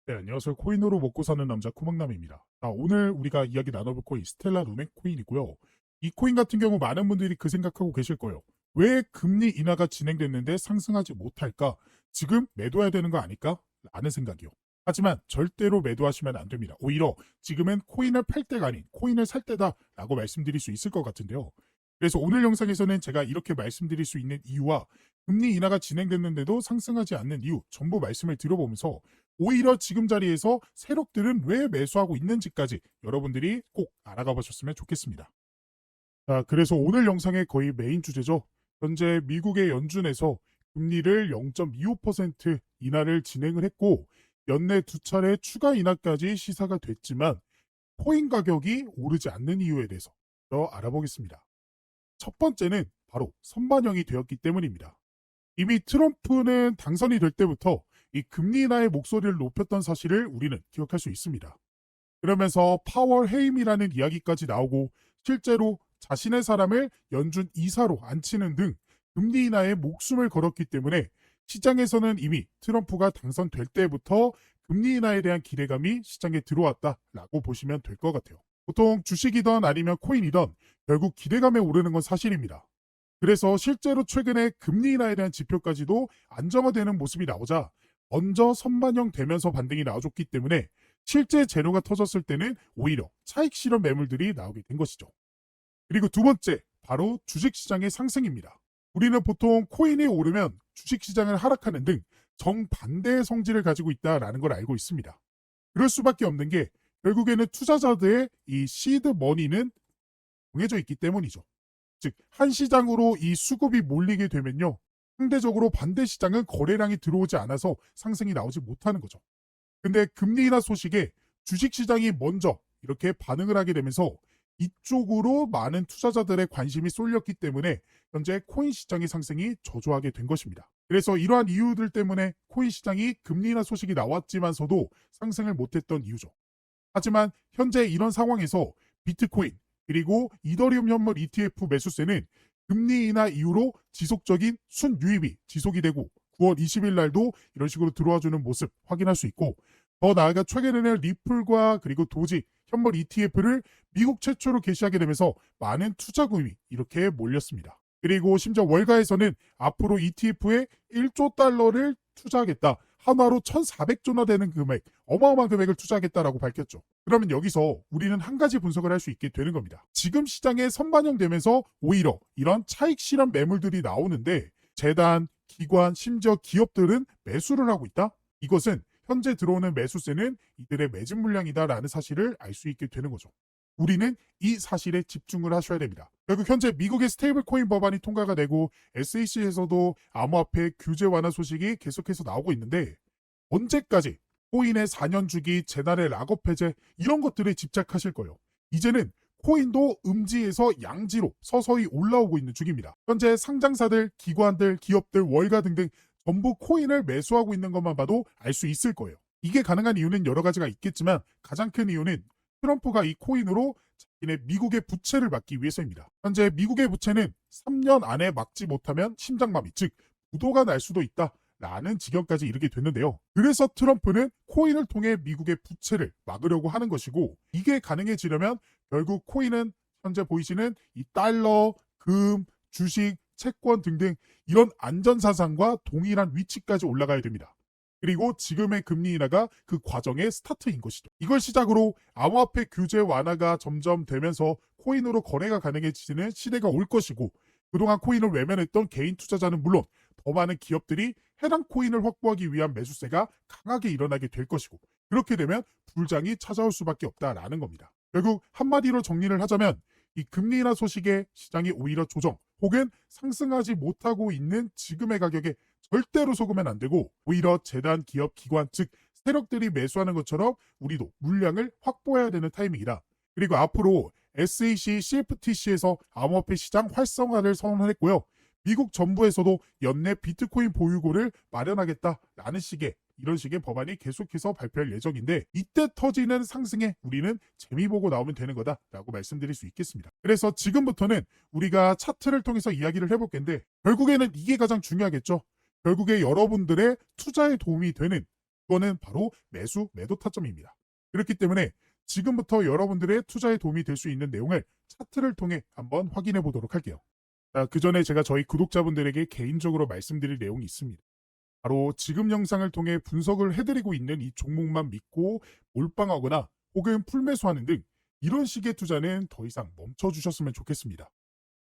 네, 안녕하세요. 코인으로 먹고 사는 남자 코막남입니다. 오늘 우리가 이야기 나눠볼 코인 스텔라 루멘 코인이고요. 이 코인 같은 경우 많은 분들이 그 생각하고 계실 거예요. 왜 금리 인하가 진행됐는데 상승하지 못할까? 지금 매도해야 되는 거 아닐까? 라는 생각이요. 하지만 절대로 매도하시면 안 됩니다. 오히려 지금은 코인을 팔 때가 아닌 코인을 살 때다라고 말씀드릴 수 있을 것 같은데요. 그래서 오늘 영상에서는 제가 이렇게 말씀드릴 수 있는 이유와 금리 인하가 진행됐는데도 상승하지 않는 이유 전부 말씀을 드려보면서 오히려 지금 자리에서 세력들은 왜 매수하고 있는지까지 여러분들이 꼭 알아가 보셨으면 좋겠습니다. 자, 그래서 오늘 영상의 거의 메인 주제죠. 현재 미국의 연준에서 금리를 0.25% 인하를 진행을 했고 연내 두 차례 추가 인하까지 시사가 됐지만 코인 가격이 오르지 않는 이유에 대해서 더 알아보겠습니다. 첫 번째는 바로 선반영이 되었기 때문입니다. 이미 트럼프는 당선이 될 때부터 이 금리 인하의 목소리를 높였던 사실을 우리는 기억할 수 있습니다. 그러면서 파월 해임이라는 이야기까지 나오고 실제로 자신의 사람을 연준 이사로 앉히는 등 금리 인하에 목숨을 걸었기 때문에 시장에서는 이미 트럼프가 당선될 때부터 금리 인하에 대한 기대감이 시장에 들어왔다라고 보시면 될 것 같아요. 보통 주식이던 아니면 코인이던 결국 기대감에 오르는 건 사실입니다. 그래서 실제로 최근에 금리 인하에 대한 지표까지도 안정화되는 모습이 나오자 먼저 선반영 되면서 반등이 나와줬기 때문에 실제 재료가 터졌을 때는 오히려 차익 실현 매물들이 나오게 된 것이죠. 그리고 두 번째, 바로 주식시장의 상승입니다. 우리는 보통 코인이 오르면 주식시장을 하락하는 등 정반대의 성질을 가지고 있다는 걸 알고 있습니다. 그럴 수밖에 없는 게 결국에는 투자자들의 이 시드 머니는 정해져 있기 때문이죠. 즉, 한 시장으로 이 수급이 몰리게 되면요. 상대적으로 반대 시장은 거래량이 들어오지 않아서 상승이 나오지 못하는 거죠. 근데 금리 인하 소식에 주식 시장이 먼저 이렇게 반응을 하게 되면서 이쪽으로 많은 투자자들의 관심이 쏠렸기 때문에 현재 코인 시장의 상승이 저조하게 된 것입니다. 그래서 이러한 이유들 때문에 코인 시장이 금리 인하 소식이 나왔지만서도 상승을 못했던 이유죠. 하지만 현재 이런 상황에서 비트코인 그리고 이더리움 현물 ETF 매수세는 금리 인하 이후로 지속적인 순유입이 지속이 되고 9월 20일 날도 이런 식으로 들어와주는 모습 확인할 수 있고 더 나아가 최근에는 리플과 그리고 도지 현물 ETF를 미국 최초로 개시하게 되면서 많은 투자금이 이렇게 몰렸습니다. 그리고 심지어 월가에서는 앞으로 ETF에 1조 달러를 투자하겠다. 한화로 1,400조나 되는 금액, 어마어마한 금액을 투자하겠다라고 밝혔죠. 그러면 여기서 우리는 한 가지 분석을 할 수 있게 되는 겁니다. 지금 시장에 선반영되면서 오히려 이런 차익 실현 매물들이 나오는데 재단, 기관, 심지어 기업들은 매수를 하고 있다? 이것은 현재 들어오는 매수세는 이들의 매집 물량이다라는 사실을 알 수 있게 되는 거죠. 우리는 이 사실에 집중을 하셔야 됩니다. 결국 현재 미국의 스테이블 코인 법안이 통과가 되고 SEC에서도 암호화폐 규제 완화 소식이 계속해서 나오고 있는데 언제까지 코인의 4년 주기, 재단의 락업 해제 이런 것들에 집착하실 거예요. 이제는 코인도 음지에서 양지로 서서히 올라오고 있는 중입니다. 현재 상장사들, 기관들, 기업들, 월가 등등 전부 코인을 매수하고 있는 것만 봐도 알 수 있을 거예요. 이게 가능한 이유는 여러 가지가 있겠지만 가장 큰 이유는 트럼프가 이 코인으로 자기네 미국의 부채를 막기 위해서입니다. 현재 미국의 부채는 3년 안에 막지 못하면 심장마비, 즉 부도가 날 수도 있다. 라는 지경까지 이르게 됐는데요. 그래서 트럼프는 코인을 통해 미국의 부채를 막으려고 하는 것이고 이게 가능해지려면 결국 코인은 현재 보이시는 이 달러, 금, 주식, 채권 등등 이런 안전자산과 동일한 위치까지 올라가야 됩니다. 그리고 지금의 금리 인하가 그 과정의 스타트인 것이죠. 이걸 시작으로 암호화폐 규제 완화가 점점 되면서 코인으로 거래가 가능해지는 시대가 올 것이고 그동안 코인을 외면했던 개인 투자자는 물론 더 많은 기업들이 해당 코인을 확보하기 위한 매수세가 강하게 일어나게 될 것이고 그렇게 되면 불장이 찾아올 수밖에 없다라는 겁니다. 결국 한마디로 정리를 하자면 이 금리 인하 소식에 시장이 오히려 조정 혹은 상승하지 못하고 있는 지금의 가격에 절대로 속으면 안 되고 오히려 재단, 기업, 기관 즉 세력들이 매수하는 것처럼 우리도 물량을 확보해야 되는 타이밍이다. 그리고 앞으로 SEC, CFTC에서 암호화폐 시장 활성화를 선언했고요. 미국 정부에서도 연내 비트코인 보유고를 마련하겠다라는 식의 이런 식의 법안이 계속해서 발표할 예정인데 이때 터지는 상승에 우리는 재미 보고 나오면 되는 거다라고 말씀드릴 수 있겠습니다. 그래서 지금부터는 우리가 차트를 통해서 이야기를 해볼 텐데 결국에는 이게 가장 중요하겠죠. 결국에 여러분들의 투자에 도움이 되는 이거는 바로 매수, 매도 타점입니다. 그렇기 때문에 지금부터 여러분들의 투자에 도움이 될 수 있는 내용을 차트를 통해 한번 확인해 보도록 할게요. 자, 그 전에 제가 저희 구독자분들에게 개인적으로 말씀드릴 내용이 있습니다. 바로 지금 영상을 통해 분석을 해드리고 있는 이 종목만 믿고 몰빵하거나 혹은 풀매수하는 등 이런 식의 투자는 더 이상 멈춰주셨으면 좋겠습니다.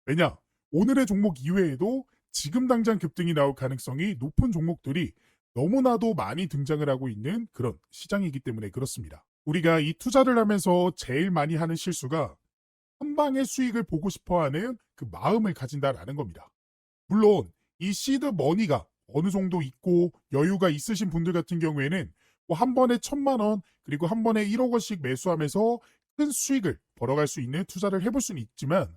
왜냐? 오늘의 종목 이외에도 지금 당장 급등이 나올 가능성이 높은 종목들이 너무나도 많이 등장을 하고 있는 그런 시장이기 때문에 그렇습니다. 우리가 이 투자를 하면서 제일 많이 하는 실수가 한 방의 수익을 보고 싶어 하는 그 마음을 가진다라는 겁니다. 물론 이 시드 머니가 어느 정도 있고 여유가 있으신 분들 같은 경우에는 뭐 한 번에 1,000만 원 그리고 한 번에 1억 원씩 매수하면서 큰 수익을 벌어갈 수 있는 투자를 해볼 수는 있지만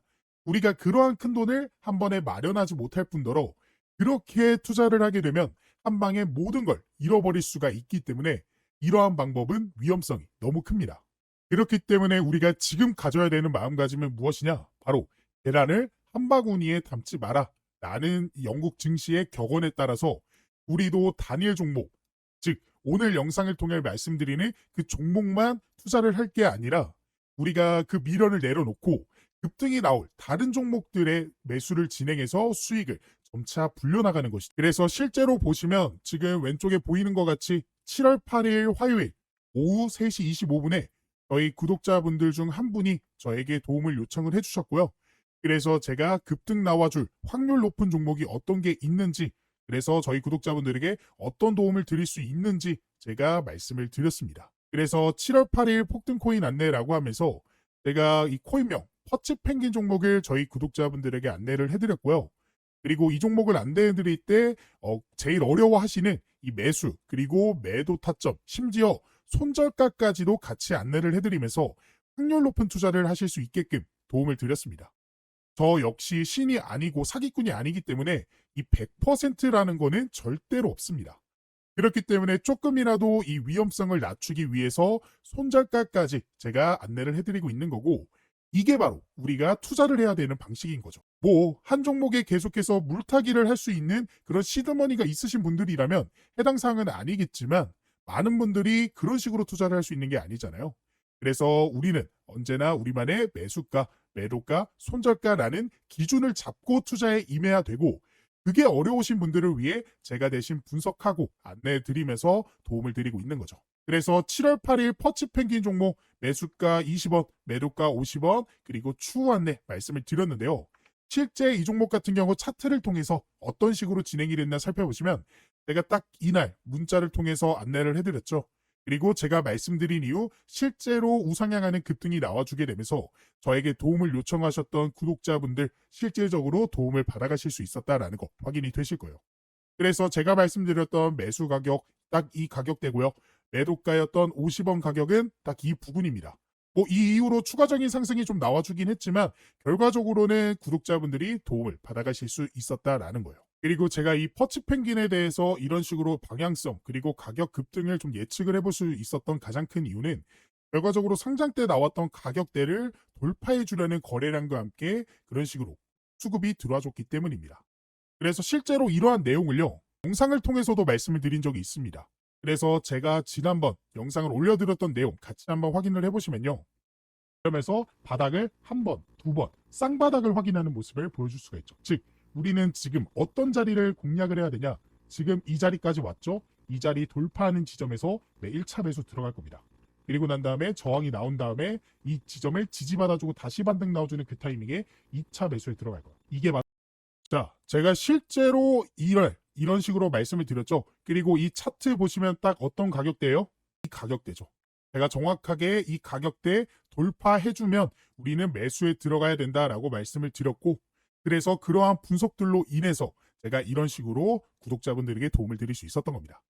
우리가 그러한 큰 돈을 한 번에 마련하지 못할 뿐더러 그렇게 투자를 하게 되면 한 방에 모든 걸 잃어버릴 수가 있기 때문에 이러한 방법은 위험성이 너무 큽니다. 그렇기 때문에 우리가 지금 가져야 되는 마음가짐은 무엇이냐? 바로 계란을 한 바구니에 담지 마라 라는 영국 증시의 격언에 따라서 우리도 단일 종목, 즉 오늘 영상을 통해 말씀드리는 그 종목만 투자를 할 게 아니라 우리가 그 미련을 내려놓고 급등이 나올 다른 종목들의 매수를 진행해서 수익을 점차 불려나가는 것이죠. 그래서 실제로 보시면 지금 왼쪽에 보이는 것 같이 7월 8일 화요일 오후 3시 25분에 저희 구독자분들 중 한 분이 저에게 도움을 요청을 해주셨고요. 그래서 제가 급등 나와줄 확률 높은 종목이 어떤 게 있는지, 그래서 저희 구독자분들에게 어떤 도움을 드릴 수 있는지 제가 말씀을 드렸습니다. 그래서 7월 8일 폭등코인 안내라고 하면서 제가 이 코인명 퍼치 펭귄 종목을 저희 구독자분들에게 안내를 해드렸고요. 그리고 이 종목을 안내해드릴 때 제일 어려워하시는 이 매수 그리고 매도 타점 심지어 손절가까지도 같이 안내를 해드리면서 확률 높은 투자를 하실 수 있게끔 도움을 드렸습니다. 저 역시 신이 아니고 사기꾼이 아니기 때문에 이 100%라는 거는 절대로 없습니다. 그렇기 때문에 조금이라도 이 위험성을 낮추기 위해서 손절가까지 제가 안내를 해드리고 있는 거고 이게 바로 우리가 투자를 해야 되는 방식인 거죠. 뭐 한 종목에 계속해서 물타기를 할 수 있는 그런 시드머니가 있으신 분들이라면 해당 사항은 아니겠지만 많은 분들이 그런 식으로 투자를 할 수 있는 게 아니잖아요. 그래서 우리는 언제나 우리만의 매수가, 매도가, 손절가라는 기준을 잡고 투자에 임해야 되고 그게 어려우신 분들을 위해 제가 대신 분석하고 안내해 드리면서 도움을 드리고 있는 거죠. 그래서 7월 8일 퍼치 펭귄 종목 매수가 20원, 매도가 50원, 그리고 추후 안내 말씀을 드렸는데요. 실제 이 종목 같은 경우 차트를 통해서 어떤 식으로 진행이 됐나 살펴보시면 제가 딱 이날 문자를 통해서 안내를 해드렸죠. 그리고 제가 말씀드린 이후 실제로 우상향하는 급등이 나와주게 되면서 저에게 도움을 요청하셨던 구독자분들 실질적으로 도움을 받아가실 수 있었다라는 거 확인이 되실 거예요. 그래서 제가 말씀드렸던 매수 가격 딱 이 가격대고요. 매도가였던 50원 가격은 딱 이 부근입니다. 뭐 이 이후로 추가적인 상승이 좀 나와주긴 했지만 결과적으로는 구독자분들이 도움을 받아가실 수 있었다라는 거예요. 그리고 제가 이 퍼치 펭귄에 대해서 이런 식으로 방향성 그리고 가격 급등을 좀 예측을 해볼 수 있었던 가장 큰 이유는 결과적으로 상장 때 나왔던 가격대를 돌파해 주려는 거래량과 함께 그런 식으로 수급이 들어와줬기 때문입니다. 그래서 실제로 이러한 내용을요 영상을 통해서도 말씀을 드린 적이 있습니다. 그래서 제가 지난번 영상을 올려드렸던 내용 같이 한번 확인을 해보시면요. 그러면서 바닥을 한 번, 두 번, 쌍바닥을 확인하는 모습을 보여줄 수가 있죠. 즉 우리는 지금 어떤 자리를 공략을 해야 되냐. 지금 이 자리까지 왔죠. 이 자리 돌파하는 지점에서 내 1차 매수 들어갈 겁니다. 그리고 난 다음에 저항이 나온 다음에 이 지점을 지지받아주고 다시 반등 나와주는 그 타이밍에 2차 매수에 들어갈 거예요. 이게 자, 제가 실제로 이런 식으로 말씀을 드렸죠. 그리고 이 차트 보시면 딱 어떤 가격대예요? 이 가격대죠. 제가 정확하게 이 가격대 돌파해주면 우리는 매수에 들어가야 된다라고 말씀을 드렸고 그래서 그러한 분석들로 인해서 제가 이런 식으로 구독자분들에게 도움을 드릴 수 있었던 겁니다.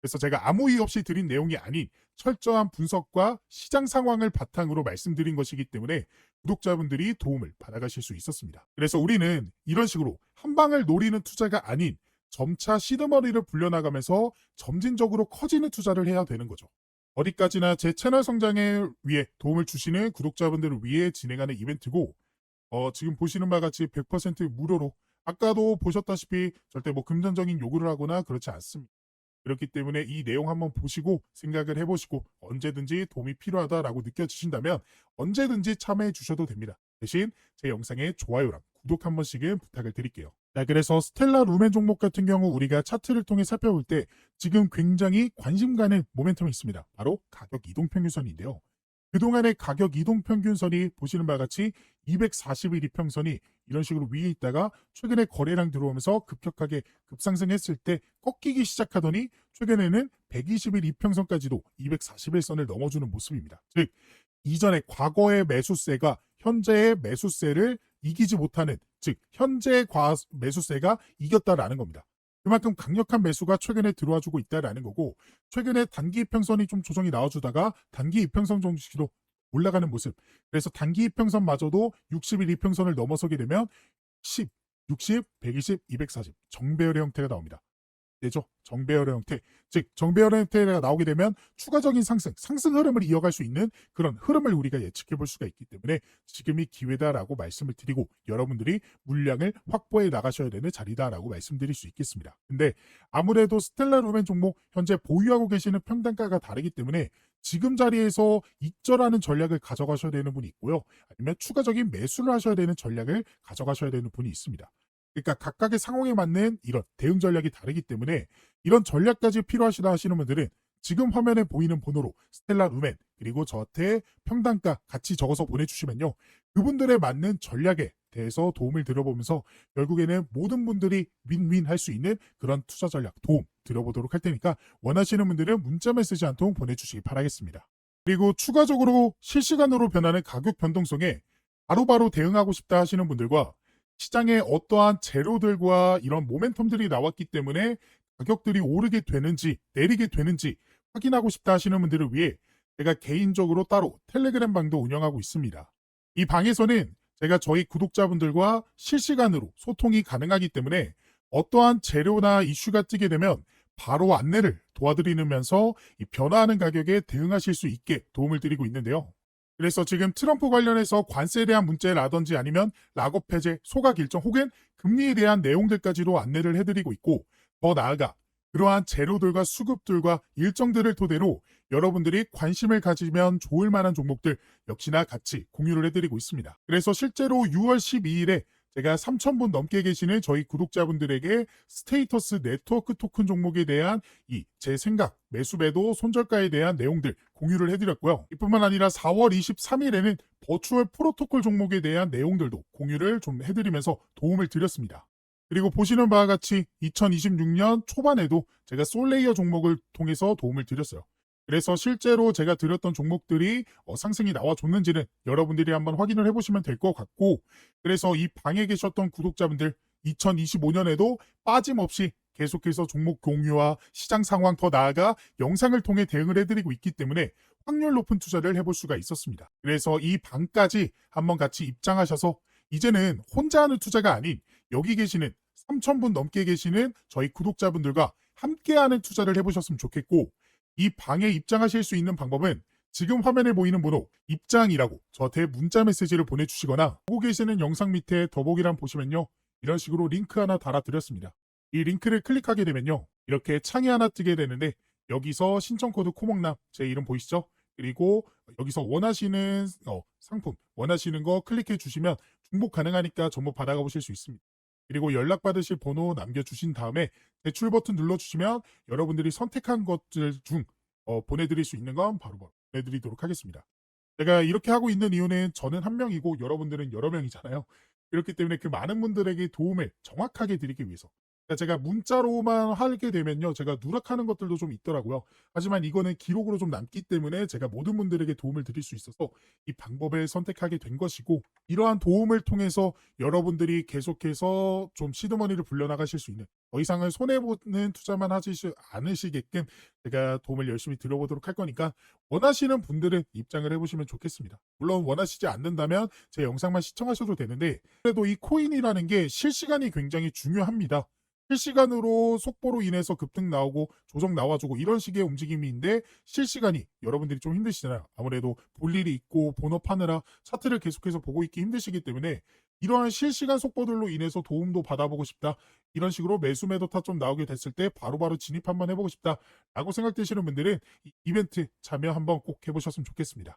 그래서 제가 아무 이유 없이 드린 내용이 아닌 철저한 분석과 시장 상황을 바탕으로 말씀드린 것이기 때문에 구독자분들이 도움을 받아가실 수 있었습니다. 그래서 우리는 이런 식으로 한 방을 노리는 투자가 아닌 점차 시드머니를 불려나가면서 점진적으로 커지는 투자를 해야 되는 거죠. 어디까지나 제 채널 성장에 위해 도움을 주시는 구독자분들을 위해 진행하는 이벤트고 지금 보시는 바와 같이 100% 무료로 아까도 보셨다시피 절대 뭐 금전적인 요구를 하거나 그렇지 않습니다. 그렇기 때문에 이 내용 한번 보시고 생각을 해보시고 언제든지 도움이 필요하다라고 느껴지신다면 언제든지 참여해 주셔도 됩니다. 대신 제 영상에 좋아요랑 구독 한 번씩은 부탁을 드릴게요. 자, 그래서 스텔라 루멘 종목 같은 경우 우리가 차트를 통해 살펴볼 때 지금 굉장히 관심 가는 모멘텀이 있습니다. 바로 가격 이동평균선인데요. 그동안의 가격 이동평균선이 보시는 바와 같이 240일 이평선이 이런 식으로 위에 있다가 최근에 거래량 들어오면서 급격하게 급상승했을 때 꺾이기 시작하더니 최근에는 120일 이평선까지도 241선을 넘어주는 모습입니다. 즉 이전에 과거의 매수세가 현재의 매수세를 이기지 못하는, 즉 현재의 매수세가 이겼다라는 겁니다. 그만큼 강력한 매수가 최근에 들어와주고 있다라는 거고, 최근에 단기 이평선이 좀 조정이 나와주다가 단기 이평선 정식으로 올라가는 모습. 그래서 단기 이평선마저도 60일 이평선을 넘어서게 되면 10, 60, 120, 240 정배열의 형태가 나옵니다. 되죠? 정배열의 형태. 즉 정배열의 형태가 나오게 되면 추가적인 상승 흐름을 이어갈 수 있는 그런 흐름을 우리가 예측해 볼 수가 있기 때문에 지금이 기회다라고 말씀을 드리고 여러분들이 물량을 확보해 나가셔야 되는 자리다라고 말씀드릴 수 있겠습니다. 근데 아무래도 스텔라 루멘 종목 현재 보유하고 계시는 평단가가 다르기 때문에 지금 자리에서 익절하는 전략을 가져가셔야 되는 분이 있고요. 아니면 추가적인 매수를 하셔야 되는 전략을 가져가셔야 되는 분이 있습니다. 그러니까 각각의 상황에 맞는 이런 대응 전략이 다르기 때문에 이런 전략까지 필요하시다 하시는 분들은 지금 화면에 보이는 번호로 스텔라 루멘 그리고 저한테 평단가 같이 적어서 보내주시면요. 그분들에 맞는 전략에 대해서 도움을 들어보면서 결국에는 모든 분들이 윈윈 할 수 있는 그런 투자 전략 도움 들어보도록 할 테니까 원하시는 분들은 문자 메시지 한 통 보내주시기 바라겠습니다. 그리고 추가적으로 실시간으로 변하는 가격 변동성에 바로바로 대응하고 싶다 하시는 분들과 시장에 어떠한 재료들과 이런 모멘텀들이 나왔기 때문에 가격들이 오르게 되는지 내리게 되는지 확인하고 싶다 하시는 분들을 위해 제가 개인적으로 따로 텔레그램 방도 운영하고 있습니다. 이 방에서는 제가 저희 구독자분들과 실시간으로 소통이 가능하기 때문에 어떠한 재료나 이슈가 뜨게 되면 바로 안내를 도와드리면서 이 변화하는 가격에 대응하실 수 있게 도움을 드리고 있는데요. 그래서 지금 트럼프 관련해서 관세에 대한 문제라든지 아니면 락업 해제, 소각 일정 혹은 금리에 대한 내용들까지도 안내를 해드리고 있고 더 나아가 그러한 재료들과 수급들과 일정들을 토대로 여러분들이 관심을 가지면 좋을 만한 종목들 역시나 같이 공유를 해드리고 있습니다. 그래서 실제로 6월 12일에 제가 3,000분 넘게 계시는 저희 구독자분들에게 스테이터스 네트워크 토큰 종목에 대한 이 제 생각, 매수매도 손절가에 대한 내용들 공유를 해드렸고요. 이뿐만 아니라 4월 23일에는 버추얼 프로토콜 종목에 대한 내용들도 공유를 좀 해드리면서 도움을 드렸습니다. 그리고 보시는 바와 같이 2026년 초반에도 제가 솔레이어 종목을 통해서 도움을 드렸어요. 그래서 실제로 제가 드렸던 종목들이 상승이 나와줬는지는 여러분들이 한번 확인을 해보시면 될 것 같고, 그래서 이 방에 계셨던 구독자분들 2025년에도 빠짐없이 계속해서 종목 공유와 시장 상황 더 나아가 영상을 통해 대응을 해드리고 있기 때문에 확률 높은 투자를 해볼 수가 있었습니다. 그래서 이 방까지 한번 같이 입장하셔서 이제는 혼자 하는 투자가 아닌 여기 계시는 3,000분 넘게 계시는 저희 구독자분들과 함께하는 투자를 해보셨으면 좋겠고, 이 방에 입장하실 수 있는 방법은 지금 화면에 보이는 번호 입장이라고 저한테 문자 메시지를 보내주시거나 보고 계시는 영상 밑에 더보기란 보시면요. 이런 식으로 링크 하나 달아드렸습니다. 이 링크를 클릭하게 되면요. 이렇게 창이 하나 뜨게 되는데 여기서 신청코드 코목남 제 이름 보이시죠? 그리고 여기서 원하시는 상품 원하시는 거 클릭해 주시면 중복 가능하니까 전부 받아가 보실 수 있습니다. 그리고 연락받으실 번호 남겨주신 다음에 대출 버튼 눌러주시면 여러분들이 선택한 것들 중 보내드릴 수 있는 건 바로 보내드리도록 하겠습니다. 제가 이렇게 하고 있는 이유는 저는 한 명이고 여러분들은 여러 명이잖아요. 그렇기 때문에 그 많은 분들에게 도움을 정확하게 드리기 위해서 제가 문자로만 하게 되면요. 제가 누락하는 것들도 좀 있더라고요. 하지만 이거는 기록으로 좀 남기 때문에 제가 모든 분들에게 도움을 드릴 수 있어서 이 방법을 선택하게 된 것이고, 이러한 도움을 통해서 여러분들이 계속해서 좀 시드머니를 불려나가실 수 있는, 더 이상은 손해보는 투자만 하지 않으시게끔 제가 도움을 열심히 드려보도록 할 거니까 원하시는 분들은 입장을 해보시면 좋겠습니다. 물론 원하시지 않는다면 제 영상만 시청하셔도 되는데, 그래도 이 코인이라는 게 실시간이 굉장히 중요합니다. 실시간으로 속보로 인해서 급등 나오고 조정 나와주고 이런 식의 움직임인데 실시간이 여러분들이 좀 힘드시잖아요. 아무래도 볼 일이 있고 본업 하느라 차트를 계속해서 보고 있기 힘드시기 때문에 이러한 실시간 속보들로 인해서 도움도 받아보고 싶다. 이런 식으로 매수 매도 타점 나오게 됐을 때 바로바로 진입 한번 해보고 싶다. 라고 생각되시는 분들은 이 이벤트 참여 한번 꼭 해보셨으면 좋겠습니다.